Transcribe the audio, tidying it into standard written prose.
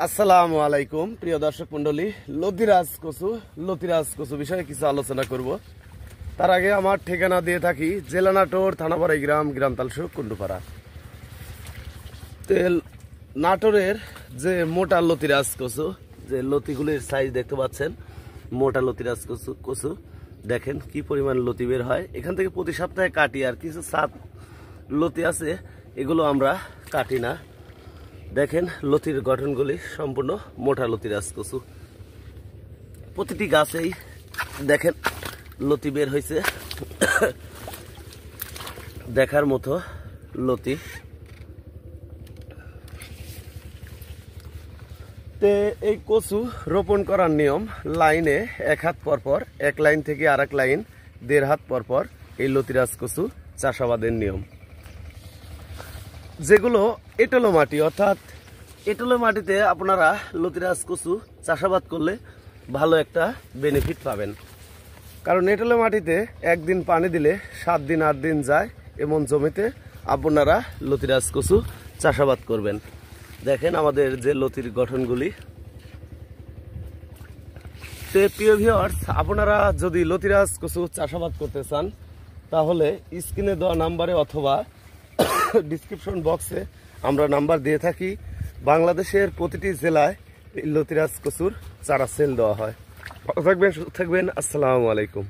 আসসালামু আলাইকুম প্রিয় দর্শক মন্ডলী, লতিরাজ কচু বিষয়ে কিছু আলোচনা করব। তার আগে আমার ঠিকানা দিয়ে থাকি জেলা নাটোর, থানা বাড়াইগ্রাম, গ্রাম তালসু, কুন্ডুপাড়া। তেল নাটোরের যে মোটা লতিরাজ কচু, যে লতিগুলির সাইজ দেখতে পাচ্ছেন, মোটা লতিরাজ কচু দেখেন কি পরিমাণ লতি বের হয়। এখান থেকে প্রতি সপ্তাহে কাটি, আর কিছু সাত লতি আছে এগুলো আমরা কাটি না। দেখেন লতির গঠনগুলি সম্পূর্ণ মোটা লতিরাজ কচু। প্রতিটি গাছেই দেখেন লতি বের হয়েছে, দেখার মতো লতি। তে এই কচু রোপণ করার নিয়ম, লাইনে এক হাত পরপর, এক লাইন থেকে আর এক লাইন 1.5 হাত পরপর এই লতিরাজ কচু চাষাবাদের নিয়ম। যেগুলো এঁটেলো মাটি, অর্থাৎ এঁটেলো মাটিতে আপনারা লতিরাজ কচু চাষাবাদ করলে ভালো একটা বেনিফিট পাবেন। কারণ এঁটেলো মাটিতে একদিন পানি দিলে 7 দিন 8 দিন যায়, এমন জমিতে আপনারা লতিরাজ কচু চাষাবাদ করবেন। দেখেন আমাদের যে লতির গঠনগুলি। প্রিয় ভিউয়ার্স, আপনারা যদি লতিরাজ কচু চাষাবাদ করতে চান তাহলে স্ক্রিনে দেওয়া নাম্বারে অথবা ডিসক্রিপশন বক্সে আমরা নাম্বার দিয়ে থাকি। বাংলাদেশের প্রতিটি জেলায় লতিরাজ কচুর চারা সেল দেওয়া হয়। ভালো থাকবেন, সুস্থ থাকবেন। আসসালামু আলাইকুম।